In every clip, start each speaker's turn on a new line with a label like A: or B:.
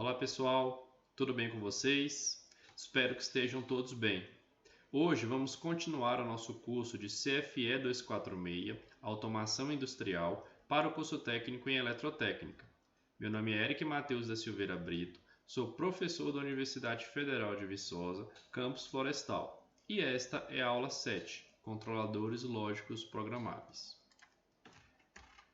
A: Olá pessoal, tudo bem com vocês? Espero que estejam todos bem. Hoje vamos continuar o nosso curso de CFE 246, Automação Industrial, para o curso técnico em Eletrotécnica. Meu nome é Eric Matheus da Silveira Brito, sou professor da Universidade Federal de Viçosa, campus Florestal, e esta é a aula 7, Controladores Lógicos Programáveis.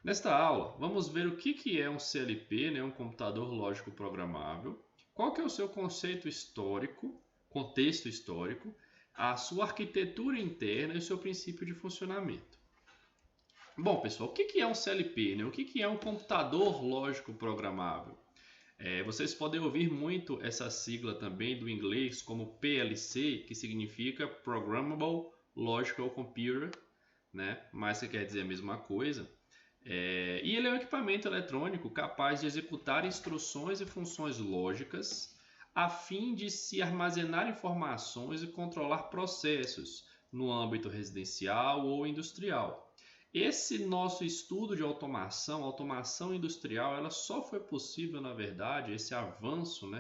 A: Nesta aula, vamos ver o que é um CLP, um computador lógico programável, qual que é o seu conceito histórico, contexto histórico, a sua arquitetura interna e o seu princípio de funcionamento. Bom, pessoal, o que é um CLP? O que é um computador lógico programável? Vocês podem ouvir muito essa sigla também do inglês como PLC, que significa Programmable Logical Computer, mas que quer dizer a mesma coisa. E ele é um equipamento eletrônico capaz de executar instruções e funções lógicas a fim de se armazenar informações e controlar processos no âmbito residencial ou industrial. Esse nosso estudo de automação industrial, ela só foi possível, na verdade, esse avanço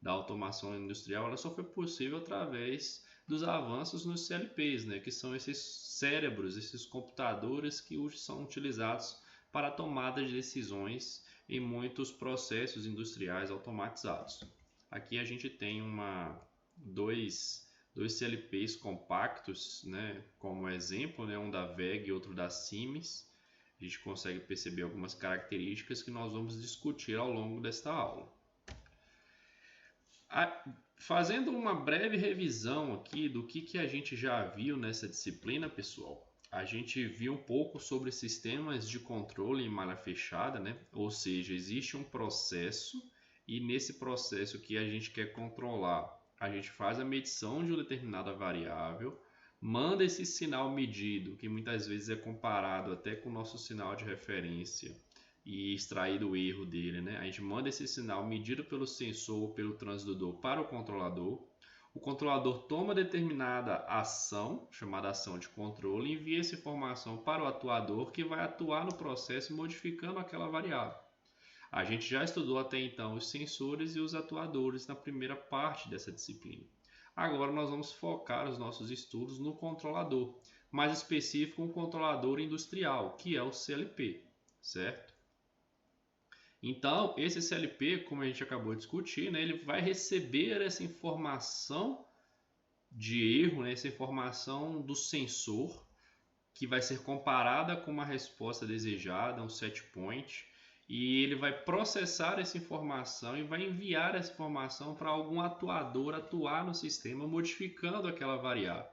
A: da automação industrial, ela só foi possível através dos avanços nos CLPs, que são esses cérebros, esses computadores que hoje são utilizados para a tomada de decisões em muitos processos industriais automatizados. Aqui a gente tem dois CLPs compactos, como exemplo, um da VEG e outro da Siemens. A gente consegue perceber algumas características que nós vamos discutir ao longo desta aula. Fazendo uma breve revisão aqui do que a gente já viu nessa disciplina, pessoal, a gente viu um pouco sobre sistemas de controle em malha fechada, ou seja, existe um processo e nesse processo que a gente quer controlar, a gente faz a medição de uma determinada variável, manda esse sinal medido, que muitas vezes é comparado até com o nosso sinal de referência, e extraído o erro dele, A gente manda esse sinal medido pelo sensor ou pelo transdutor para o controlador. O controlador toma determinada ação, chamada ação de controle, e envia essa informação para o atuador, que vai atuar no processo modificando aquela variável. A gente já estudou até então os sensores e os atuadores na primeira parte dessa disciplina. Agora nós vamos focar os nossos estudos no controlador, mais específico um controlador industrial, que é o CLP, certo? Então, esse CLP, como a gente acabou de discutir, ele vai receber essa informação de erro, essa informação do sensor, que vai ser comparada com uma resposta desejada, um set point, e ele vai processar essa informação e vai enviar essa informação para algum atuador atuar no sistema, modificando aquela variável.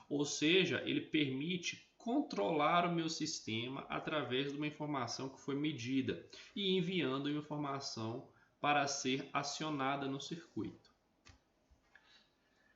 A: Ou seja, ele permite controlar o meu sistema através de uma informação que foi medida e enviando uma informação para ser acionada no circuito.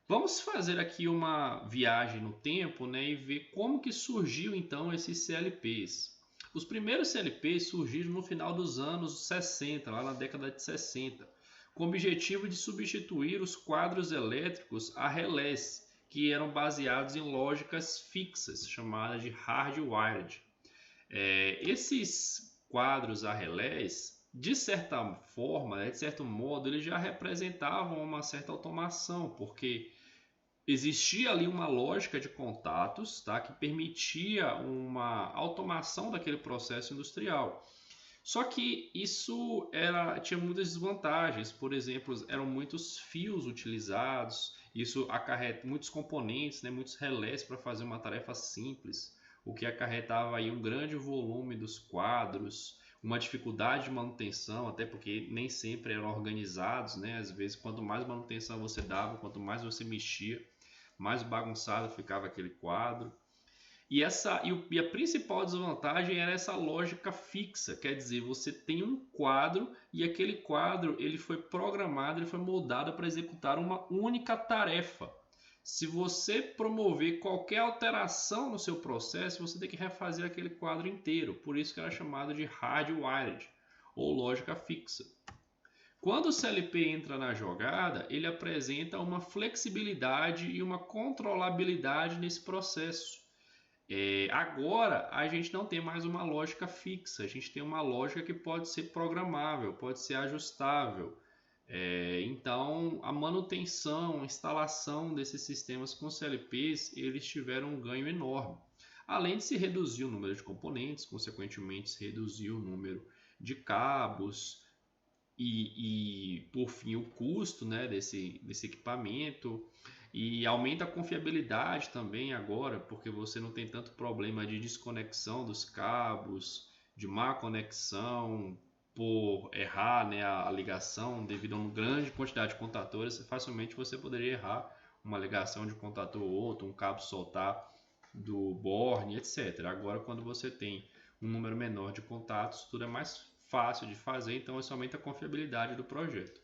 A: Vamos fazer aqui uma viagem no tempo e ver como que surgiu então esses CLPs. Os primeiros CLPs surgiram no final dos anos 60, lá na década de 60, com o objetivo de substituir os quadros elétricos a relés, que eram baseados em lógicas fixas, chamadas de hardwired. Esses quadros a relés, de certa forma, de certo modo, eles já representavam uma certa automação, porque existia ali uma lógica de contatos, que permitia uma automação daquele processo industrial. Só que isso tinha muitas desvantagens. Por exemplo, eram muitos fios utilizados, isso acarreta muitos componentes, muitos relés para fazer uma tarefa simples, o que acarretava aí um grande volume dos quadros, uma dificuldade de manutenção, até porque nem sempre eram organizados, Às vezes, quanto mais manutenção você dava, quanto mais você mexia, mais bagunçado ficava aquele quadro. E a principal desvantagem era essa lógica fixa, quer dizer, você tem um quadro e aquele quadro ele foi programado, ele foi moldado para executar uma única tarefa. Se você promover qualquer alteração no seu processo, você tem que refazer aquele quadro inteiro, por isso que era chamado de hardwired, ou lógica fixa. Quando o CLP entra na jogada, ele apresenta uma flexibilidade e uma controlabilidade nesse processo. Agora a gente não tem mais uma lógica fixa, a gente tem uma lógica que pode ser programável, pode ser ajustável. Então, a manutenção, a instalação desses sistemas com CLPs, eles tiveram um ganho enorme. Além de se reduzir o número de componentes, consequentemente se reduziu o número de cabos por fim, o custo, né, desse equipamento. E aumenta a confiabilidade também agora, porque você não tem tanto problema de desconexão dos cabos, de má conexão, por errar, né, a ligação devido a uma grande quantidade de contatores. Facilmente você poderia errar uma ligação de um contator ou outro, um cabo soltar do borne, etc. Agora, quando você tem um número menor de contatos, tudo é mais fácil de fazer, então isso aumenta a confiabilidade do projeto.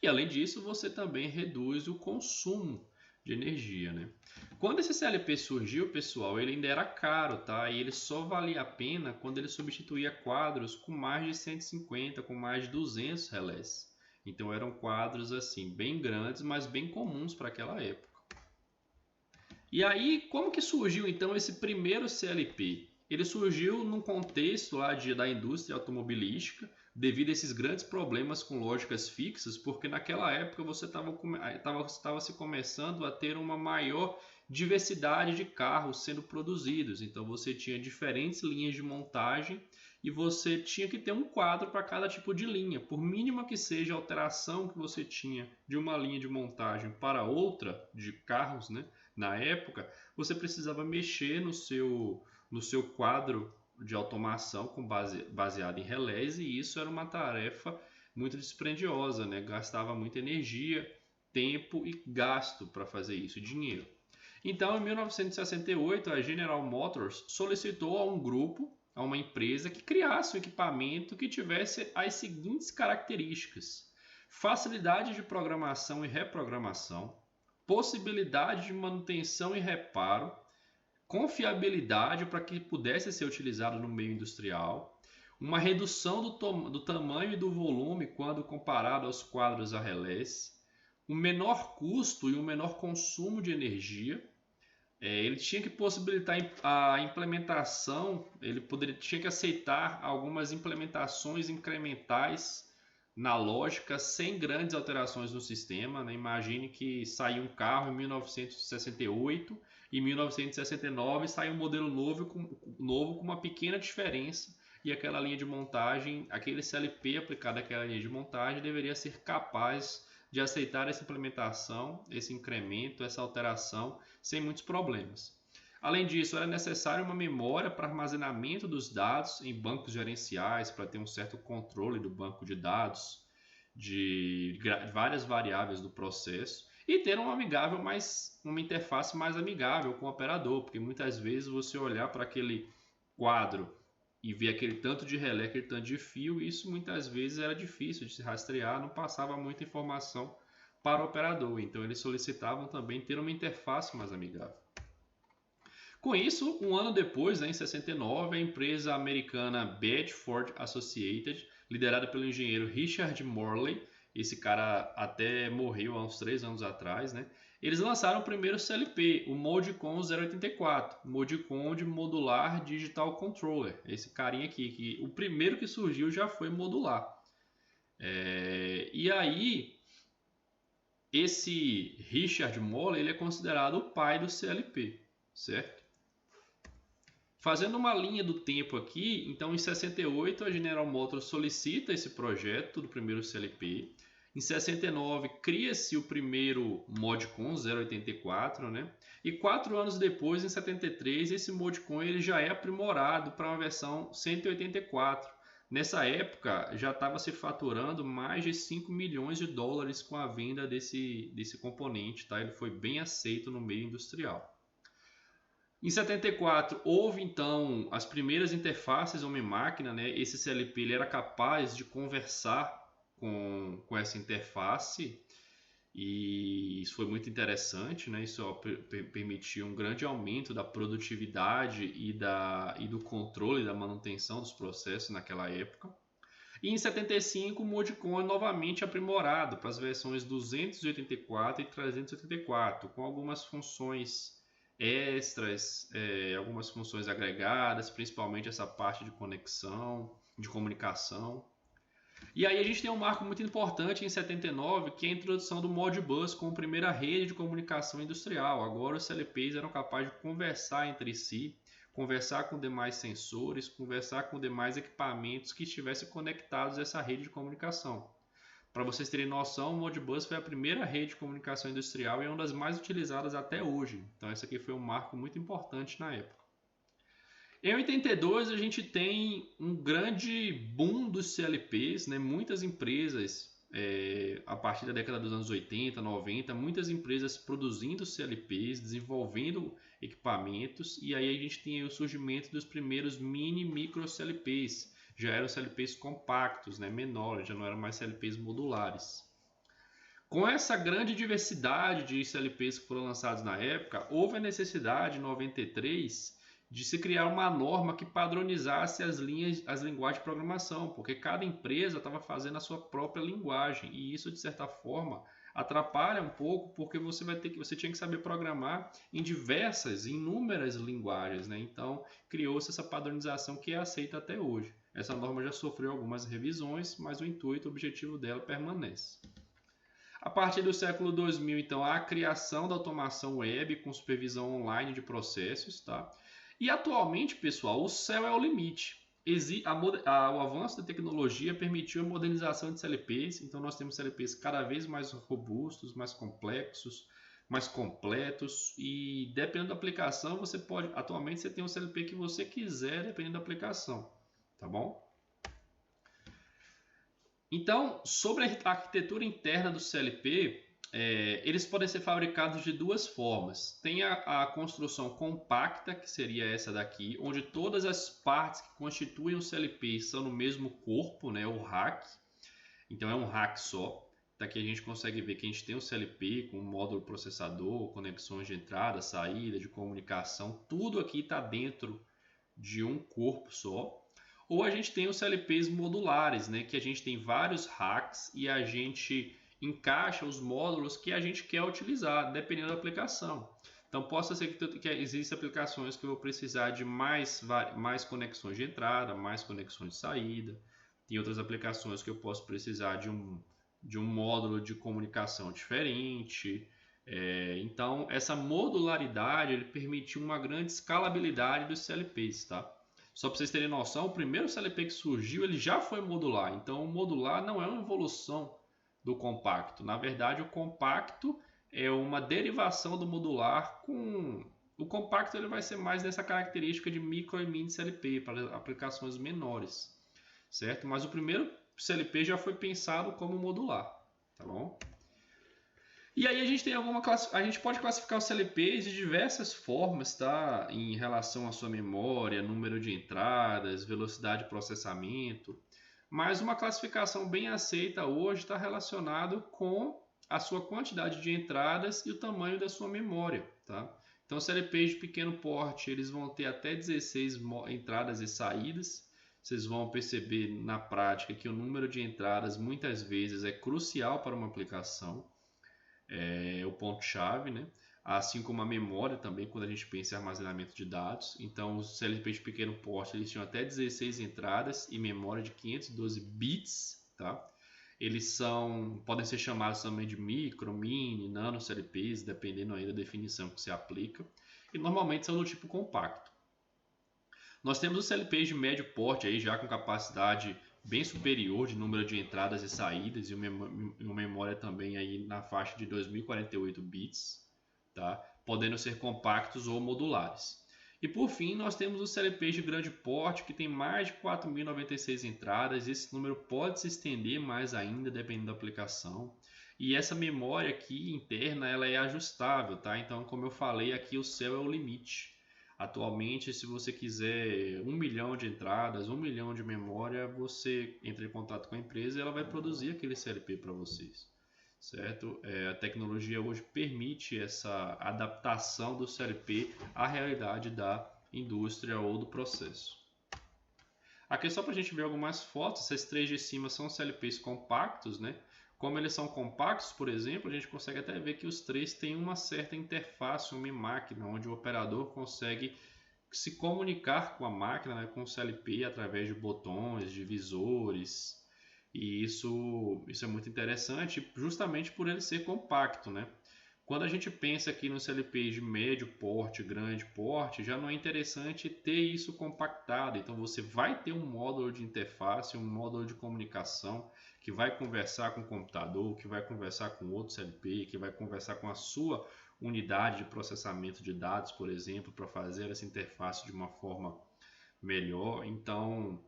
A: E além disso, você também reduz o consumo de energia, né? Quando esse CLP surgiu, pessoal, ele ainda era caro, tá? E ele só valia a pena quando ele substituía quadros com mais de 150, com mais de 200 relés. Então eram quadros assim bem grandes, mas bem comuns para aquela época. E aí, como que surgiu então esse primeiro CLP? Ele surgiu num contexto lá da indústria automobilística, devido a esses grandes problemas com lógicas fixas, porque naquela época você estava se começando a ter uma maior diversidade de carros sendo produzidos. Então você tinha diferentes linhas de montagem e você tinha que ter um quadro para cada tipo de linha. Por mínima que seja a alteração que você tinha de uma linha de montagem para outra de carros, né? Na época, você precisava mexer no seu quadro de automação baseado em relés, e isso era uma tarefa muito dispendiosa, né? Gastava muita energia, tempo e gasto para fazer isso, dinheiro. Então, em 1968, a General Motors solicitou a um grupo, a uma empresa, que criasse um equipamento que tivesse as seguintes características: facilidade de programação e reprogramação, possibilidade de manutenção e reparo, confiabilidade para que pudesse ser utilizado no meio industrial, uma redução do tamanho e do volume quando comparado aos quadros a relés, um menor custo e um menor consumo de energia. Ele tinha que possibilitar a implementação, tinha que aceitar algumas implementações incrementais na lógica, sem grandes alterações no sistema, né? Imagine que saiu um carro em 1968 e em 1969 saiu um modelo novo com uma pequena diferença, e aquela linha de montagem, aquele CLP aplicado àquela linha de montagem deveria ser capaz de aceitar essa implementação, esse incremento, essa alteração sem muitos problemas. Além disso, era necessário uma memória para armazenamento dos dados em bancos gerenciais, para ter um certo controle do banco de dados, de várias variáveis do processo, e ter uma interface mais amigável com o operador, porque muitas vezes você olhar para aquele quadro e ver aquele tanto de relé, aquele tanto de fio, isso muitas vezes era difícil de se rastrear, não passava muita informação para o operador. Então eles solicitavam também ter uma interface mais amigável. Com isso, um ano depois, em 69, a empresa americana Bedford Associated, liderada pelo engenheiro Richard Morley, esse cara até morreu há uns 3 anos atrás, né? Eles lançaram o primeiro CLP, o Modicon 084, Modicon de Modular Digital Controller. Esse carinha aqui, que o primeiro que surgiu já foi modular. E aí, esse Richard Morley, ele é considerado o pai do CLP, certo? Fazendo uma linha do tempo aqui, então em 68 a General Motors solicita esse projeto do primeiro CLP. Em 69 cria-se o primeiro Modicon 084, né? E 4 anos depois, em 73, esse Modicon ele já é aprimorado para uma versão 184. Nessa época já estava se faturando mais de 5 milhões de dólares com a venda desse componente, tá? Ele foi bem aceito no meio industrial. Em 74 houve então as primeiras interfaces homem-máquina, né? Esse CLP ele era capaz de conversar com essa interface, e isso foi muito interessante, né? Isso permitiu um grande aumento da produtividade e do controle da manutenção dos processos naquela época. E em 75 o Modicon é novamente aprimorado para as versões 284 e 384, com algumas funções extras, algumas funções agregadas, principalmente essa parte de conexão, de comunicação. E aí a gente tem um marco muito importante em 79, que é a introdução do Modbus como primeira rede de comunicação industrial. Agora os CLPs eram capazes de conversar entre si, conversar com demais sensores, conversar com demais equipamentos que estivessem conectados a essa rede de comunicação. Para vocês terem noção, o Modbus foi a primeira rede de comunicação industrial e é uma das mais utilizadas até hoje. Então esse aqui foi um marco muito importante na época. Em 82 a gente tem um grande boom dos CLPs, né? Muitas empresas, a partir da década dos anos 80, 90, muitas empresas produzindo CLPs, desenvolvendo equipamentos, e aí a gente tem o surgimento dos primeiros micro CLPs. Já eram CLPs compactos, né? Menores, já não eram mais CLPs modulares. Com essa grande diversidade de CLPs que foram lançados na época, houve a necessidade, em 93, de se criar uma norma que padronizasse as linguagens de programação, porque cada empresa estava fazendo a sua própria linguagem, e isso, de certa forma, atrapalha um pouco, porque você tinha que saber programar em inúmeras linguagens, né? Então, criou-se essa padronização que é aceita até hoje. Essa norma já sofreu algumas revisões, mas o intuito, o objetivo dela permanece. A partir do século 2000, então, há a criação da automação web com supervisão online de processos, tá? E atualmente, pessoal, o céu é o limite. O avanço da tecnologia permitiu a modernização de CLPs, então nós temos CLPs cada vez mais robustos, mais complexos, mais completos, e dependendo da aplicação, atualmente você tem o CLP que você quiser, dependendo da aplicação, tá bom? Então, sobre a arquitetura interna do CLP, eles podem ser fabricados de duas formas. Tem a construção compacta, que seria essa daqui, onde todas as partes que constituem o CLP são no mesmo corpo, né, o rack. Então é um rack só. Daqui a gente consegue ver que a gente tem o CLP com módulo processador, conexões de entrada, saída, de comunicação. Tudo aqui está dentro de um corpo só. Ou a gente tem os CLPs modulares, né, que a gente tem vários racks e a gente encaixa os módulos que a gente quer utilizar, dependendo da aplicação. Então, possa ser que existam aplicações que eu vou precisar de mais conexões de entrada, mais conexões de saída. Tem outras aplicações que eu posso precisar de um módulo de comunicação diferente. Então, essa modularidade ele permitiu uma grande escalabilidade dos CLPs, tá? Só para vocês terem noção, o primeiro CLP que surgiu ele já foi modular. Então, o modular não é uma evolução do compacto. Na verdade, o compacto é uma derivação do modular o compacto ele vai ser mais nessa característica de micro e mini CLP para aplicações menores, certo? Mas o primeiro CLP já foi pensado como modular, tá bom? E aí a gente pode classificar os CLPs de diversas formas, tá? Em relação à sua memória, número de entradas, velocidade de processamento. Mas uma classificação bem aceita hoje está relacionado com a sua quantidade de entradas e o tamanho da sua memória, tá? Então, CLPs de pequeno porte, eles vão ter até 16 entradas e saídas. Vocês vão perceber na prática que o número de entradas muitas vezes é crucial para uma aplicação. É o ponto-chave, né? Assim como a memória também, quando a gente pensa em armazenamento de dados. Então, os CLPs de pequeno porte, eles tinham até 16 entradas e memória de 512 bits, tá? Eles podem ser chamados também de micro, mini, nano CLPs, dependendo aí da definição que você aplica. E normalmente são do tipo compacto. Nós temos os CLPs de médio porte, aí já com capacidade bem superior de número de entradas e saídas e uma memória também aí na faixa de 2048 bits, tá? Podendo ser compactos ou modulares. E por fim, nós temos os CLPs de grande porte que tem mais de 4.096 entradas. Esse número pode se estender mais ainda dependendo da aplicação. E essa memória aqui interna ela é ajustável, tá? Então, como eu falei, aqui o céu é o limite. Atualmente, se você quiser 1 milhão de entradas, 1 milhão de memória, você entra em contato com a empresa e ela vai produzir aquele CLP para vocês, certo? A tecnologia hoje permite essa adaptação do CLP à realidade da indústria ou do processo. Aqui é só para a gente ver algumas fotos, essas três de cima são CLPs compactos, né? Como eles são compactos, por exemplo, a gente consegue até ver que os três têm uma certa interface, uma máquina, onde o operador consegue se comunicar com a máquina, né, com o CLP, através de botões, de visores. E isso é muito interessante justamente por ele ser compacto, né? Quando a gente pensa aqui no CLP de médio porte, grande porte, já não é interessante ter isso compactado. Então você vai ter um módulo de interface, um módulo de comunicação que vai conversar com o computador, que vai conversar com outro CLP, que vai conversar com a sua unidade de processamento de dados, por exemplo, para fazer essa interface de uma forma melhor. Então,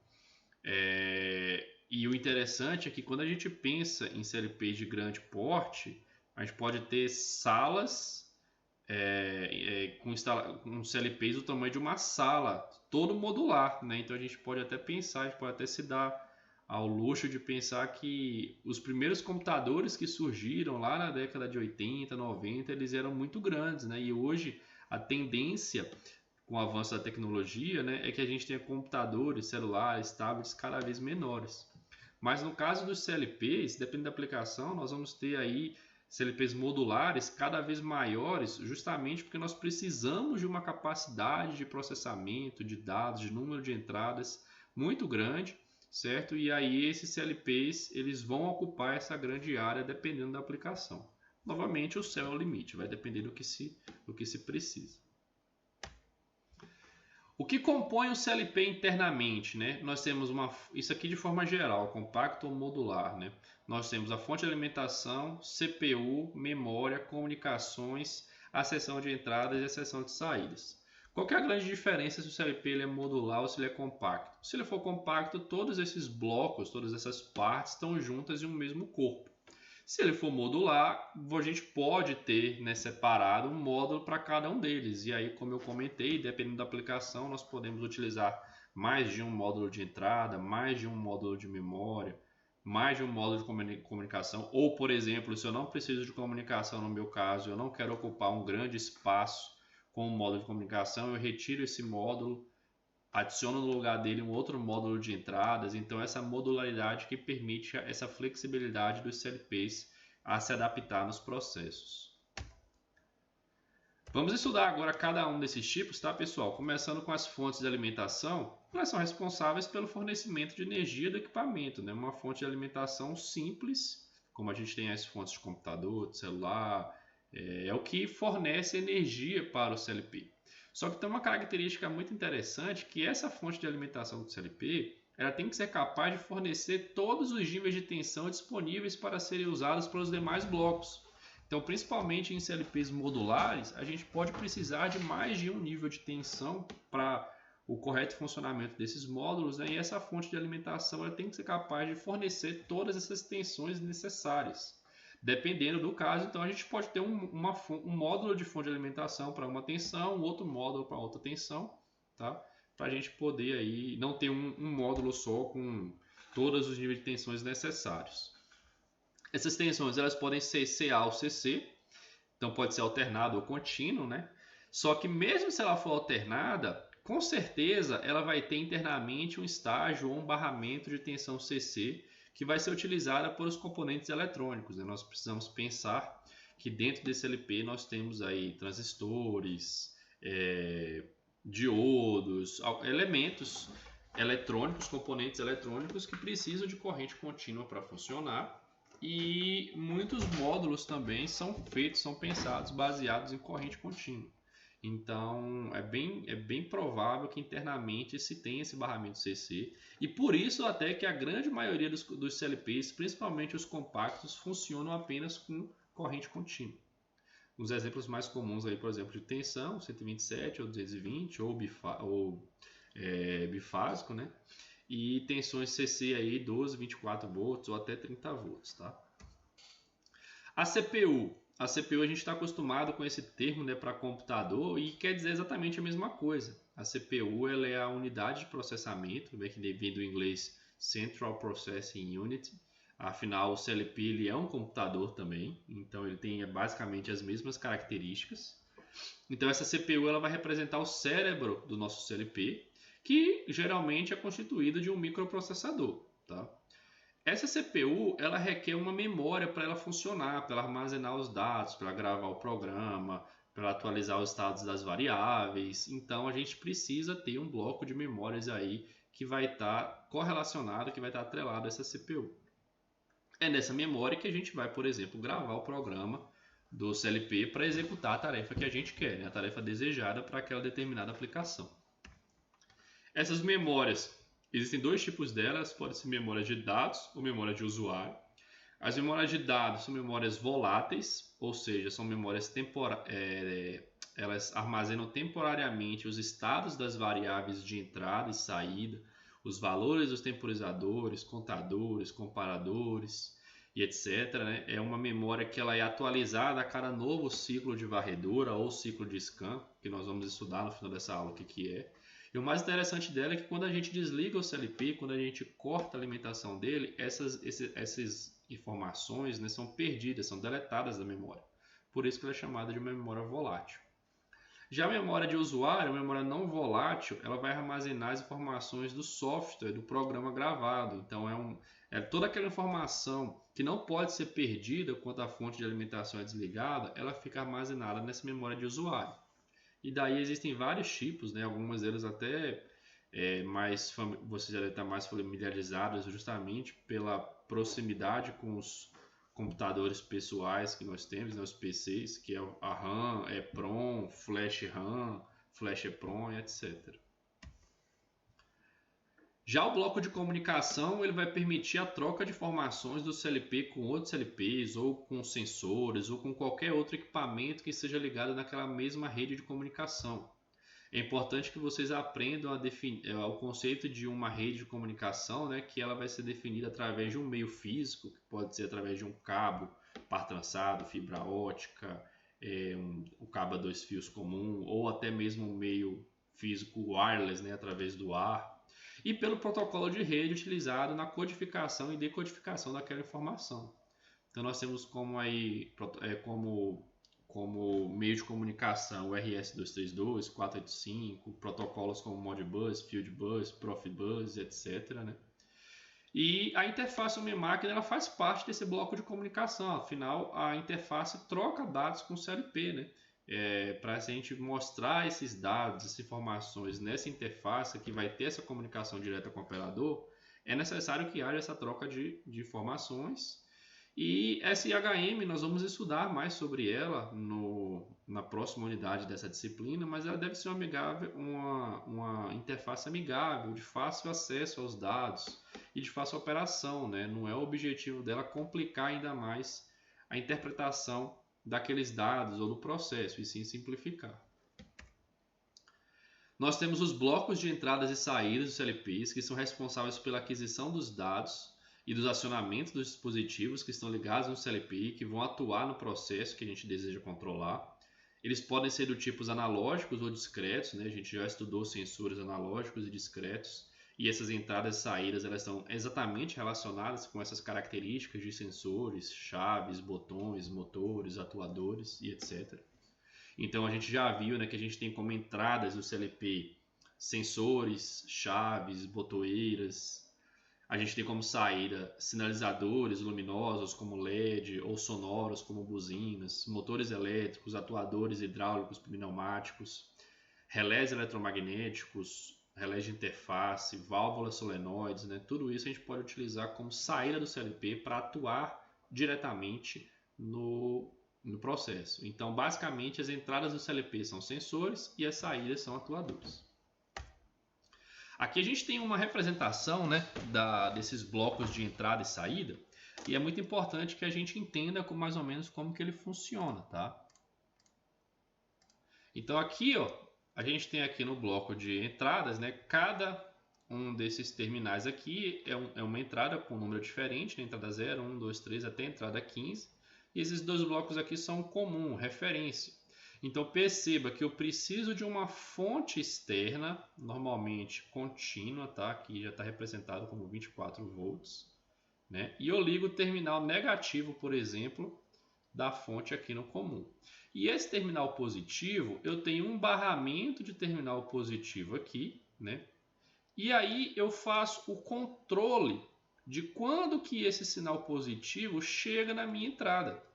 A: e o interessante é que quando a gente pensa em CLPs de grande porte, a gente pode ter salas com CLPs do tamanho de uma sala, todo modular, né? Então a gente pode até pensar, a gente pode até se dar ao luxo de pensar que os primeiros computadores que surgiram lá na década de 80, 90, eles eram muito grandes, né? E hoje a tendência com o avanço da tecnologia, né, é que a gente tenha computadores, celulares, tablets cada vez menores. Mas no caso dos CLPs, dependendo da aplicação, nós vamos ter aí CLPs modulares cada vez maiores, justamente porque nós precisamos de uma capacidade de processamento de dados, de número de entradas muito grande, certo? E aí esses CLPs eles vão ocupar essa grande área dependendo da aplicação. Novamente, o céu é o limite, vai depender do que se precisa. O que compõe o CLP internamente, né? Nós temos isso aqui de forma geral, compacto ou modular, né? Nós temos a fonte de alimentação, CPU, memória, comunicações, a seção de entradas e a seção de saídas. Qual que é a grande diferença se o CLP ele é modular ou se ele é compacto? Se ele for compacto, todos esses blocos, todas essas partes estão juntas em um mesmo corpo. Se ele for modular, a gente pode ter, né, separado um módulo para cada um deles. E aí, como eu comentei, dependendo da aplicação, nós podemos utilizar mais de um módulo de entrada, mais de um módulo de memória, mais de um módulo de comunicação. Ou, por exemplo, se eu não preciso de comunicação no meu caso, eu não quero ocupar um grande espaço com um módulo de comunicação, eu retiro esse módulo, adiciono no lugar dele um outro módulo de entradas. Então essa modularidade que permite essa flexibilidade dos CLPs a se adaptar nos processos. Vamos estudar agora cada um desses tipos, tá, pessoal? Começando com as fontes de alimentação, elas são responsáveis pelo fornecimento de energia do equipamento, né? Uma fonte de alimentação simples, como a gente tem as fontes de computador, de celular, é o que fornece energia para o CLP. Só que tem uma característica muito interessante, que essa fonte de alimentação do CLP, ela tem que ser capaz de fornecer todos os níveis de tensão disponíveis para serem usados pelos demais blocos. Então, principalmente em CLPs modulares, a gente pode precisar de mais de um nível de tensão para o correto funcionamento desses módulos, né? E essa fonte de alimentação ela tem que ser capaz de fornecer todas essas tensões necessárias. Dependendo do caso, então a gente pode ter um módulo de fonte de alimentação para uma tensão, um outro módulo para outra tensão, tá? Para a gente poder aí não ter um módulo só com todos os níveis de tensões necessários. Essas tensões elas podem ser CA ou CC, então pode ser alternado ou contínuo, né? Só que mesmo se ela for alternada, com certeza ela vai ter internamente um estágio ou um barramento de tensão CC, que vai ser utilizada por os componentes eletrônicos, né? Nós precisamos pensar que dentro desse LP nós temos aí transistores, diodos, elementos eletrônicos, componentes eletrônicos que precisam de corrente contínua para funcionar, e muitos módulos também são pensados baseados em corrente contínua. Então é bem provável que internamente se tenha esse barramento CC, e por isso até que a grande maioria dos CLPs, principalmente os compactos, funcionam apenas com corrente contínua. Os exemplos mais comuns aí, por exemplo, de tensão, 127 ou 220 ou bifásico, né? E tensões CC aí 12, 24 volts ou até 30 volts, tá? A CPU a gente está acostumado com esse termo, né, para computador, e quer dizer exatamente a mesma coisa. A CPU ela é a unidade de processamento, que vem do inglês Central Processing Unit. Afinal, o CLP ele é um computador também, então ele tem basicamente as mesmas características. Então essa CPU ela vai representar o cérebro do nosso CLP, que geralmente é constituído de um microprocessador, tá? Essa CPU ela requer uma memória para ela funcionar, para ela armazenar os dados, para gravar o programa, para atualizar os estados das variáveis. Então a gente precisa ter um bloco de memórias aí que vai estar correlacionado, que vai estar atrelado a essa CPU. É nessa memória que a gente vai, por exemplo, gravar o programa do CLP para executar a tarefa que a gente quer, né? A tarefa desejada para aquela determinada aplicação. Essas memórias, existem dois tipos delas, podem ser memórias de dados ou memória de usuário. As memórias de dados são memórias voláteis, ou seja, são memórias elas armazenam temporariamente os estados das variáveis de entrada e saída, os valores dos temporizadores, contadores, comparadores e etc. Né? É uma memória que ela é atualizada a cada novo ciclo de varredura ou ciclo de scan, que nós vamos estudar no final dessa aula o que é. E o mais interessante dela é que quando a gente desliga o CLP, quando a gente corta a alimentação dele, essas informações, né, são perdidas, são deletadas da memória. Por isso que ela é chamada de uma memória volátil. Já a memória de usuário, a memória não volátil, ela vai armazenar as informações do software, do programa gravado. Então é toda aquela informação que não pode ser perdida quando a fonte de alimentação é desligada, ela fica armazenada nessa memória de usuário. E daí existem vários tipos, né? Algumas delas até vocês já devem estar mais familiarizados justamente pela proximidade com os computadores pessoais que nós temos, né, os PCs, que é a RAM, EPROM, Flash RAM, Flash EPROM, etc. Já o bloco de comunicação ele vai permitir a troca de informações do CLP com outros CLPs, ou com sensores, ou com qualquer outro equipamento que seja ligado naquela mesma rede de comunicação. É importante que vocês aprendam a definir o conceito de uma rede de comunicação, né, que ela vai ser definida através de um meio físico, que pode ser através de um cabo par trançado, fibra ótica, o cabo a 2 fios comum, ou até mesmo um meio físico wireless, né, através do ar, e pelo protocolo de rede utilizado na codificação e decodificação daquela informação. Então nós temos como meio de comunicação o RS-232, 485, protocolos como Modbus, Fieldbus, Profibus, etc. Né? E a interface homem-máquina ela faz parte desse bloco de comunicação. Afinal, a interface troca dados com o CLP, né? Para a gente mostrar esses dados, essas informações nessa interface que vai ter essa comunicação direta com o operador, é necessário que haja essa troca de informações. E essa IHM, nós vamos estudar mais sobre ela na próxima unidade dessa disciplina, mas ela deve ser uma interface amigável, de fácil acesso aos dados e de fácil operação, né? Não é o objetivo dela complicar ainda mais a interpretação daqueles dados ou do processo, e sim simplificar. Nós temos os blocos de entradas e saídas dos CLPs, que são responsáveis pela aquisição dos dados e dos acionamentos dos dispositivos que estão ligados no CLP, que vão atuar no processo que a gente deseja controlar. Eles podem ser do tipos analógicos ou discretos, né? A gente já estudou sensores analógicos e discretos, e essas entradas e saídas elas estão exatamente relacionadas com essas características de sensores, chaves, botões, motores, atuadores e etc. Então a gente já viu, né, que a gente tem como entradas do CLP sensores, chaves, botoeiras. A gente tem como saída sinalizadores luminosos como LED ou sonoros como buzinas, motores elétricos, atuadores hidráulicos pneumáticos, relés eletromagnéticos, relés de interface, válvulas solenoides, né? Tudo isso a gente pode utilizar como saída do CLP para atuar diretamente no processo. Então, basicamente, as entradas do CLP são sensores e as saídas são atuadores. Aqui a gente tem uma representação, né, desses blocos de entrada e saída, e é muito importante que a gente entenda mais ou menos como que ele funciona, tá? Então aqui, ó, a gente tem aqui no bloco de entradas, né, cada um desses terminais aqui é uma entrada com um número diferente, né, entrada 0, 1, 2, 3 até a entrada 15, e esses dois blocos aqui são comum, referência. Então perceba que eu preciso de uma fonte externa, normalmente contínua, tá? Aqui já está representado como 24 volts, né? E eu ligo o terminal negativo, por exemplo, da fonte aqui no comum. E esse terminal positivo, eu tenho um barramento de terminal positivo aqui, né? E aí eu faço o controle de quando que esse sinal positivo chega na minha entrada.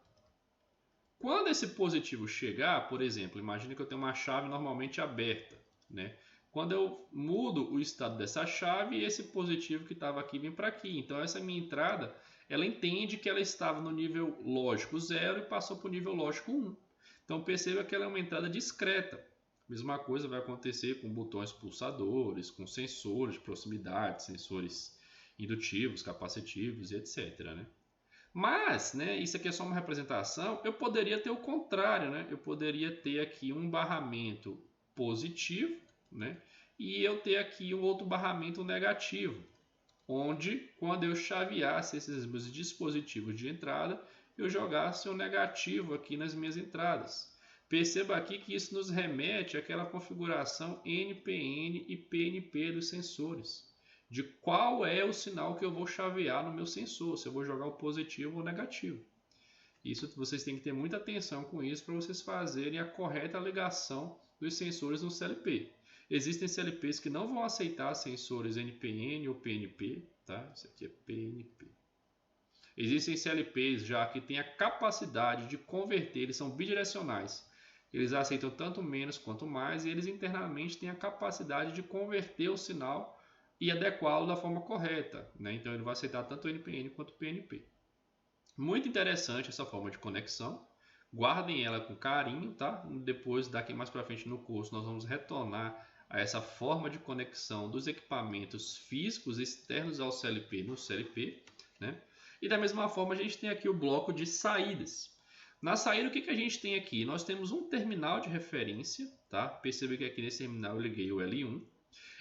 A: Quando esse positivo chegar, por exemplo, imagine que eu tenho uma chave normalmente aberta, né? Quando eu mudo o estado dessa chave, esse positivo que estava aqui vem para aqui. Então essa minha entrada ela entende que ela estava no nível lógico 0 e passou para o nível lógico 1. Então perceba que ela é uma entrada discreta. Mesma coisa vai acontecer com botões pulsadores, com sensores de proximidade, sensores indutivos, capacitivos e etc. Né? Mas, né, isso aqui é só uma representação, eu poderia ter o contrário, né? Eu poderia ter aqui um barramento positivo, né? E eu ter aqui um outro barramento negativo, onde quando eu chaveasse esses meus dispositivos de entrada, eu jogasse um negativo aqui nas minhas entradas. Perceba aqui que isso nos remete àquela configuração NPN e PNP dos sensores, de qual é o sinal que eu vou chavear no meu sensor, se eu vou jogar o positivo ou negativo. Isso vocês têm que ter muita atenção com isso para vocês fazerem a correta ligação dos sensores no CLP. Existem CLPs que não vão aceitar sensores NPN ou PNP, tá? Isso aqui é PNP. Existem CLPs já que têm a capacidade de converter, eles são bidirecionais. Eles aceitam tanto menos quanto mais e eles internamente têm a capacidade de converter o sinal e adequá-lo da forma correta, né? Então ele vai aceitar tanto o NPN quanto o PNP. Muito interessante essa forma de conexão. Guardem ela com carinho, tá? Depois, daqui mais para frente no curso, nós vamos retornar a essa forma de conexão dos equipamentos físicos externos ao CLP no CLP, né? E da mesma forma a gente tem aqui o bloco de saídas. Na saída, o que a gente tem aqui? Nós temos um terminal de referência, tá? Perceba que aqui nesse terminal eu liguei o L1.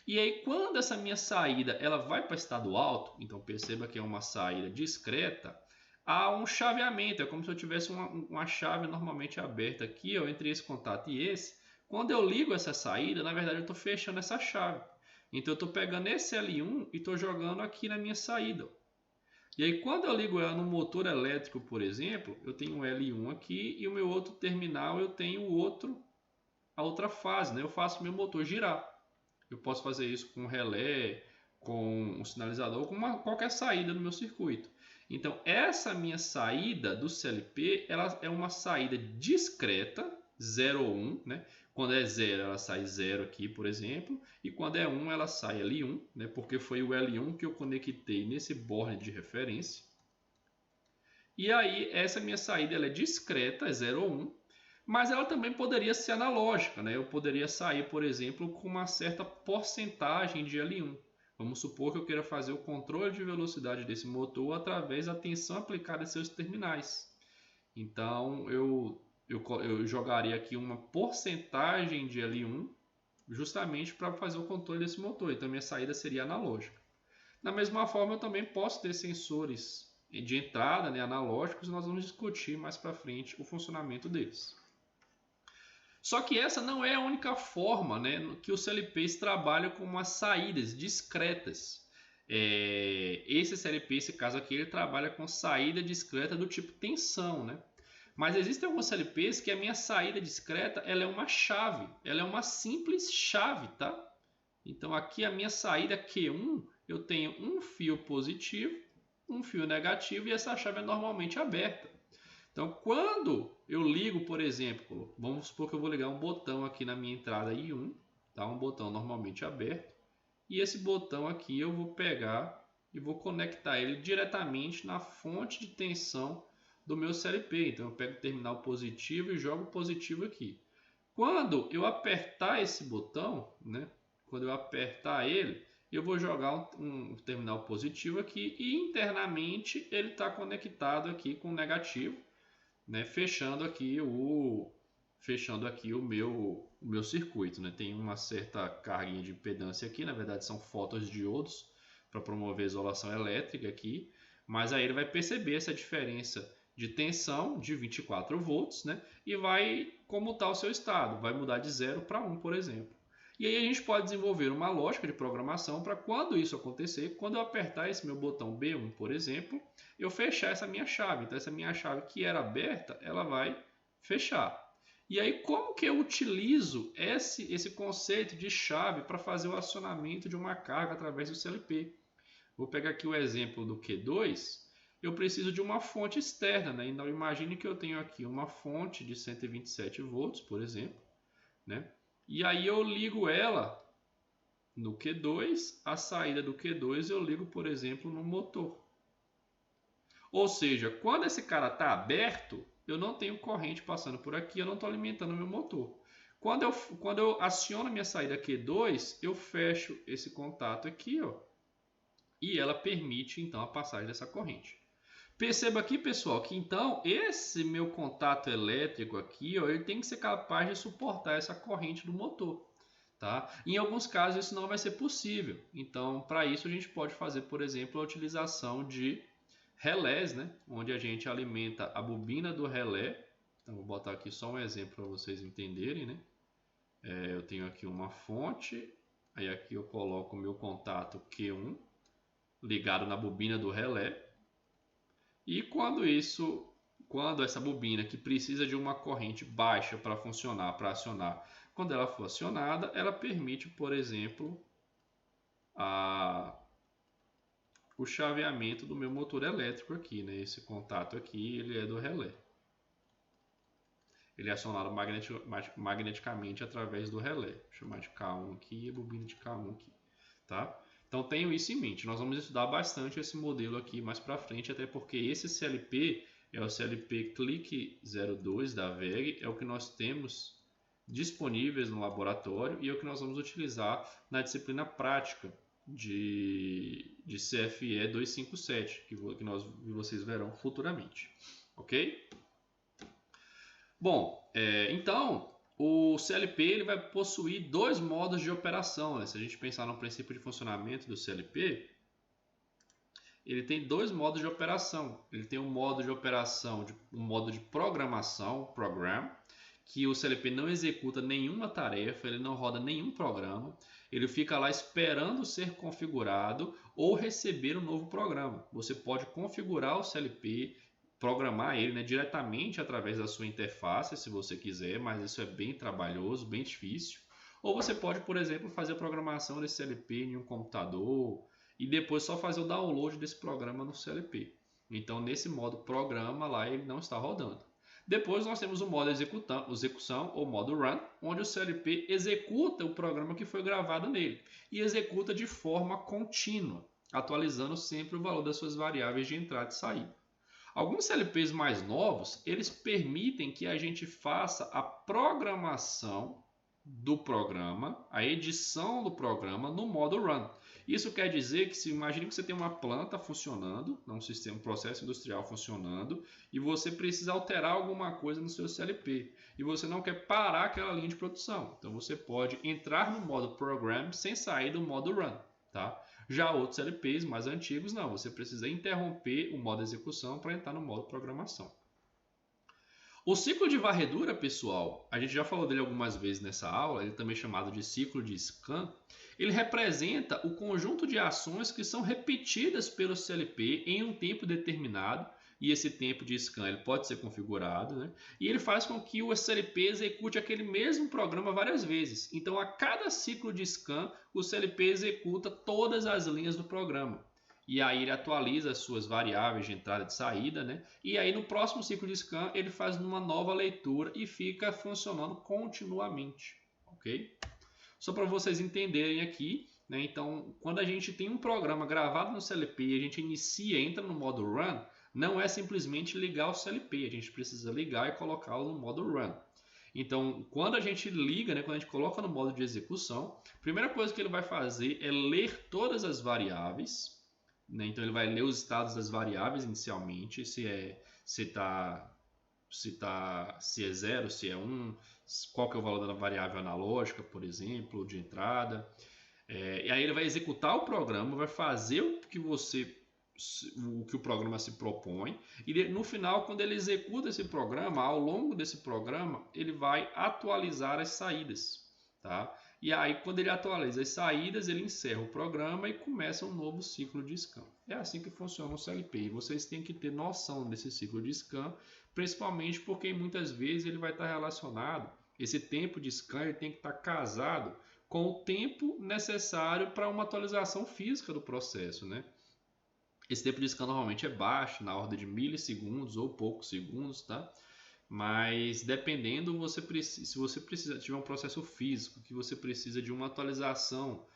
A: E aí, quando essa minha saída ela vai para estado alto, então perceba que é uma saída discreta, há um chaveamento, é como se eu tivesse uma chave normalmente aberta aqui, ó, entre esse contato e esse. Quando eu ligo essa saída, na verdade eu estou fechando essa chave. Então eu estou pegando esse L1 e estou jogando aqui na minha saída. E aí quando eu ligo ela no motor elétrico, por exemplo, eu tenho um L1 aqui e o meu outro terminal eu tenho a outra fase, né? Eu faço meu motor girar. Eu posso fazer isso com relé, com um sinalizador, com qualquer saída no meu circuito. Então, essa minha saída do CLP, ela é uma saída discreta, 0 ou 1, né? Quando é 0, ela sai 0 aqui, por exemplo, e quando é 1, ela sai L1, né? Porque foi o L1 que eu conectei nesse board de referência. E aí, essa minha saída ela é discreta, é 0 ou 1, mas ela também poderia ser analógica, né? Eu poderia sair, por exemplo, com uma certa porcentagem de L1. Vamos supor que eu queira fazer o controle de velocidade desse motor através da tensão aplicada em seus terminais. Então, eu jogaria aqui uma porcentagem de L1 justamente para fazer o controle desse motor. Então, minha saída seria analógica. Da mesma forma, eu também posso ter sensores de entrada, né, analógicos, e nós vamos discutir mais para frente o funcionamento deles. Só que essa não é a única forma, né, que os CLPs trabalham com umas saídas discretas. Esse CLP, esse caso aqui, ele trabalha com saída discreta do tipo tensão, né? Mas existem alguns CLPs que a minha saída discreta ela é uma chave, ela é uma simples chave, tá? Então aqui a minha saída Q1, eu tenho um fio positivo, um fio negativo e essa chave é normalmente aberta. Então, quando eu ligo, por exemplo, vamos supor que eu vou ligar um botão aqui na minha entrada I1, tá? Um botão normalmente aberto, e esse botão aqui eu vou pegar e vou conectar ele diretamente na fonte de tensão do meu CLP. Então, eu pego o terminal positivo e jogo positivo aqui. Quando eu apertar esse botão, né? Quando eu apertar ele, eu vou jogar um terminal positivo aqui e internamente ele está conectado aqui com o negativo, né, fechando aqui o meu circuito, né? Tem uma certa carguinha de impedância aqui, na verdade são fotodiodos para promover a isolação elétrica aqui, mas aí ele vai perceber essa diferença de tensão de 24 volts, né? E vai comutar o seu estado, vai mudar de 0 para 1, por exemplo. E aí a gente pode desenvolver uma lógica de programação para quando isso acontecer, quando eu apertar esse meu botão B1, por exemplo, eu fechar essa minha chave. Então essa minha chave que era aberta, ela vai fechar. E aí como que eu utilizo esse conceito de chave para fazer o acionamento de uma carga através do CLP? Vou pegar aqui o exemplo do Q2. Eu preciso de uma fonte externa, né? Então imagine que eu tenho aqui uma fonte de 127 volts, por exemplo, né? E aí eu ligo ela no Q2, a saída do Q2 eu ligo, por exemplo, no motor. Ou seja, quando esse cara está aberto, eu não tenho corrente passando por aqui, eu não estou alimentando o meu motor. Quando eu aciono a minha saída Q2, eu fecho esse contato aqui, ó, e ela permite então a passagem dessa corrente. Perceba aqui, pessoal, que então esse meu contato elétrico aqui, ó, ele tem que ser capaz de suportar essa corrente do motor. Tá? Em alguns casos isso não vai ser possível. Então, para isso a gente pode fazer, por exemplo, a utilização de relés, né? Onde a gente alimenta a bobina do relé. Então, vou botar aqui só um exemplo para vocês entenderem, né? Eu tenho aqui uma fonte, aí aqui eu coloco o meu contato Q1 ligado na bobina do relé. E quando essa bobina que precisa de uma corrente baixa para funcionar, para acionar, quando ela for acionada, ela permite, por exemplo, o chaveamento do meu motor elétrico aqui, né? Esse contato aqui, ele é do relé. Ele é acionado magneticamente através do relé. Vou chamar de K1 aqui e a bobina de K1 aqui, tá? Então tenham isso em mente. Nós vamos estudar bastante esse modelo aqui mais para frente, até porque esse CLP é o CLP Click 02 da WEG, é o que nós temos disponíveis no laboratório e é o que nós vamos utilizar na disciplina prática de CFE 257, que vocês verão futuramente, ok? Bom, então o CLP ele vai possuir dois modos de operação, né? Se a gente pensar no princípio de funcionamento do CLP, ele tem dois modos de operação. Ele tem um modo de operação, um modo de programação, program, que o CLP não executa nenhuma tarefa, ele não roda nenhum programa, ele fica lá esperando ser configurado ou receber um novo programa. Você pode configurar o CLP, programar ele, né, diretamente através da sua interface, se você quiser, mas isso é bem trabalhoso, bem difícil. Ou você pode, por exemplo, fazer a programação desse CLP em um computador e depois só fazer o download desse programa no CLP. Então, nesse modo programa lá, ele não está rodando. Depois nós temos o modo execução ou modo run, onde o CLP executa o programa que foi gravado nele e executa de forma contínua, atualizando sempre o valor das suas variáveis de entrada e saída. Alguns CLPs mais novos, eles permitem que a gente faça a programação do programa, a edição do programa no modo run. Isso quer dizer que, imagine que você tem uma planta funcionando, um sistema, um processo industrial funcionando, e você precisa alterar alguma coisa no seu CLP, e você não quer parar aquela linha de produção. Então você pode entrar no modo program sem sair do modo run, tá? Já outros CLPs mais antigos, não. Você precisa interromper o modo execução para entrar no modo programação. O ciclo de varredura, pessoal, a gente já falou dele algumas vezes nessa aula, ele também é chamado de ciclo de scan. Ele representa o conjunto de ações que são repetidas pelo CLP em um tempo determinado, e esse tempo de scan ele pode ser configurado, né? E ele faz com que o CLP execute aquele mesmo programa várias vezes. Então, a cada ciclo de scan, o CLP executa todas as linhas do programa. E aí ele atualiza as suas variáveis de entrada e de saída, né? E aí no próximo ciclo de scan ele faz uma nova leitura e fica funcionando continuamente, ok? Só para vocês entenderem aqui, né? Então, quando a gente tem um programa gravado no CLP e a gente entra no modo run, não é simplesmente ligar o CLP, a gente precisa ligar e colocá-lo no modo run. Então, quando a gente liga, né, quando a gente coloca no modo de execução, a primeira coisa que ele vai fazer é ler todas as variáveis, né? Então, ele vai ler os estados das variáveis inicialmente, se é 0, se é 1, qual que é o valor da variável analógica, por exemplo, de entrada. E aí ele vai executar o programa, vai fazer o que o programa se propõe, e no final, quando ele executa esse programa, ao longo desse programa, ele vai atualizar as saídas, tá? E aí, quando ele atualiza as saídas, ele encerra o programa e começa um novo ciclo de scan. É assim que funciona o CLP, e vocês têm que ter noção desse ciclo de scan, principalmente porque muitas vezes ele vai estar relacionado, esse tempo de scan ele tem que estar casado com o tempo necessário para uma atualização física do processo, né? Esse tempo de scan normalmente é baixo, na ordem de milissegundos ou poucos segundos, tá? Mas dependendo, se você tiver um processo físico, que você precisa de uma atualização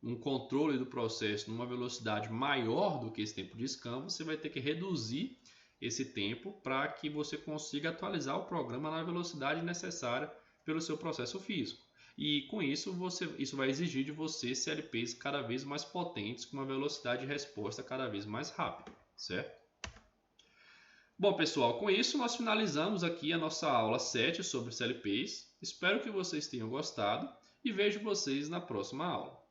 A: um controle do processo numa velocidade maior do que esse tempo de scan, você vai ter que reduzir esse tempo para que você consiga atualizar o programa na velocidade necessária pelo seu processo físico. E com isso, isso vai exigir de você CLPs cada vez mais potentes, com uma velocidade de resposta cada vez mais rápida, certo? Bom, pessoal, com isso nós finalizamos aqui a nossa aula 7 sobre CLPs. Espero que vocês tenham gostado e vejo vocês na próxima aula.